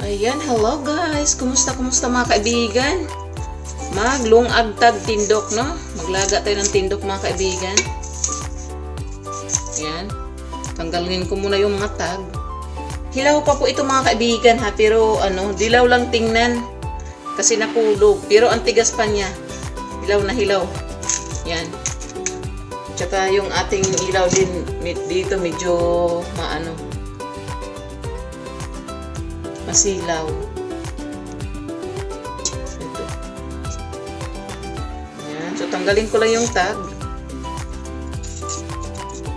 Ayan, hello guys. Kumusta mga kaibigan? Maglungag tag tindok, no? Maglaga tayo ng tindok mga kaibigan. Ayan. Tanggalin ko muna yung mga tag. Hilaw pa po ito mga kaibigan ha, pero dilaw lang tingnan. Kasi nakulog, pero ang tigas pa niya. Hilaw na hilaw. Yan. Tsaka yung ating ilaw din dito medyo masilaw. Ito. Yan. So tanggalin ko lang yung tag.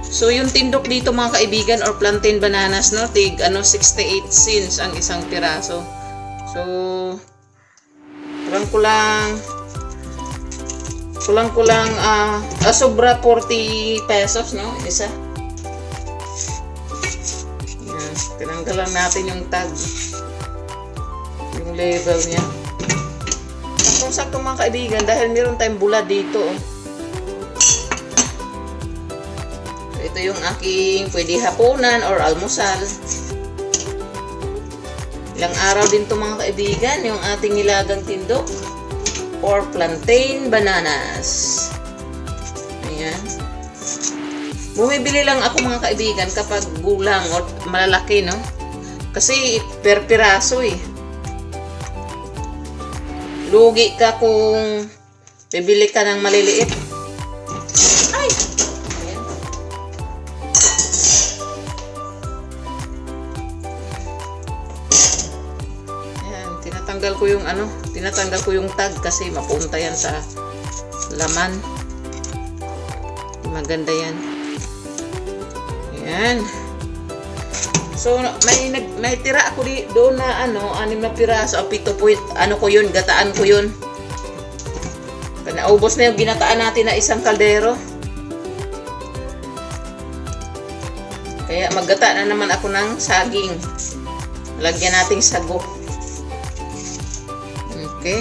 So yung tindok dito mga kaibigan or plantain bananas, no, 68 cents ang isang piraso. So kulang sobra 40 pesos, no, isa. Yan, tinanggalan natin yung tag, yung label niya. Sakto mga kaibigan dahil meron tayong bula dito, oh. Ito yung aking pwede hapunan or almusal. Ilang araw din to mga kaibigan, yung ating nilagang tindok or plantain bananas. Ayan. Bumibili lang ako mga kaibigan kapag gulang o malalaki, no? Kasi per piraso eh. Lugi ka kung bibili ka ng maliliit. Ay! Tinatanggal ko yung tag kasi mapunta yan sa laman. Maganda yan. Ayan. So may tira ako doon na 6 na piraso o 7 point ko yun, gataan ko yun. Naubos na yung ginataan natin na isang kaldero. Kaya maggata na naman ako ng saging. Lagyan nating sago. Okay.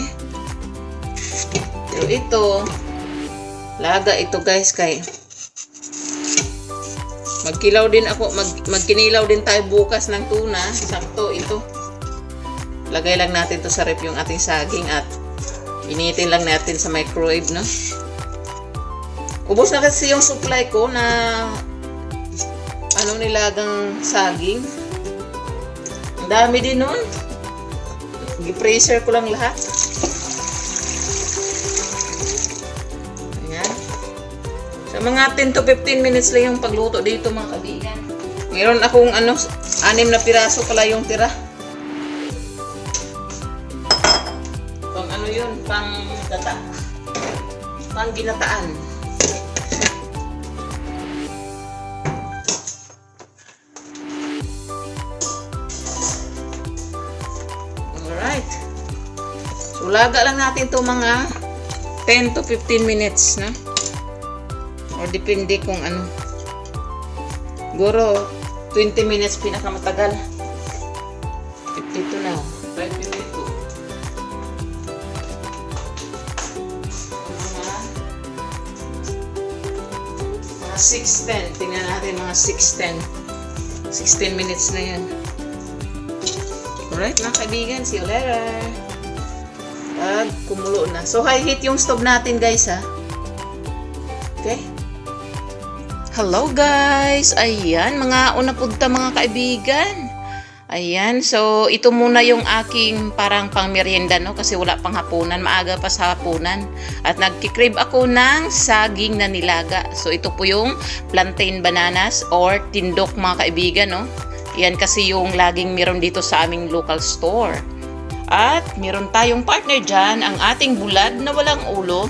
Pero ito, laga ito guys kay magkinilaw din tayo bukas ng tuna. Sakto ito. Lagay lang natin to sa ref yung ating saging at initin lang natin sa microwave, no? Ubos na kasi yung supply ko na nilagang saging. Ang dami din nun. I-freezer ko lang lahat. Ayan. Sa mga 10 to 15 minutes lang yung pagluto dito mga kaibigan. Meron akong 6 na piraso pala yung tira. Pang yun, pang ginataan. So, laga lang natin to mga 10 to 15 minutes, no? O depende kung Siguro 20 minutes pinakamatagal. 52 na. 5:52. Mga 6:10. Tingnan natin mga 6:10. 16 minutes na yan. Alright mga kaibigan, see you later. Kumulo na. So high heat yung stove natin guys ha. Okay. Hello guys. Ayan, mga una punta mga kaibigan. Ayan, so ito muna yung aking parang pang merienda, no? Kasi wala pang hapunan, maaga pa sa hapunan. At nagkikrave ako ng saging na nilaga. So ito po yung plantain bananas or tindok mga kaibigan, no? Yan kasi yung laging meron dito sa aming local store. At meron tayong partner dyan, ang ating bulad na walang ulo.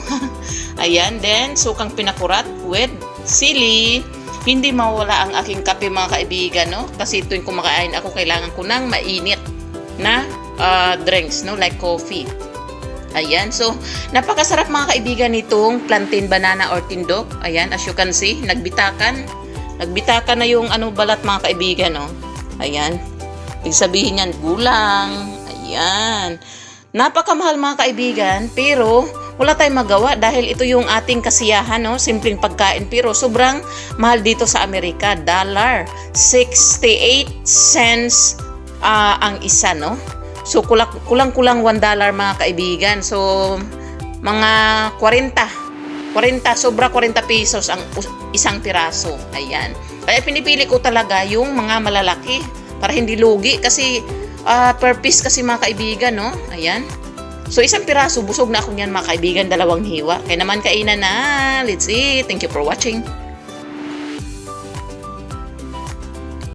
Ayan, then sukang pinakurat with sili. Hindi mawala ang aking kape mga kaibigan, no? Kasi tuwing kumakain ako, kailangan ko ng mainit na drinks, no? Like coffee. Ayan, so napakasarap mga kaibigan nitong plantain banana or tindok. Ayan, as you can see, nagbitakan na yung balat mga kaibigan, no? Ayan, ibig sabihin yan, gulang. Ayan. Napakamahal mga kaibigan, pero wala tayong magawa dahil ito yung ating kasiyahan, no? Simpleng pagkain, pero sobrang mahal dito sa Amerika. $68 ang isa, no? So, kulang-kulang $1 mga kaibigan. So, mga 40, sobra 40 pesos ang isang piraso. Ayan. Kaya pinipili ko talaga yung mga malalaki para hindi lugi kasi per piece kasi mga kaibigan, no? Ayan. So, isang piraso, busog na ako niyan mga kaibigan, 2 hiwa. Kaya naman kainan na. Let's eat. Thank you for watching.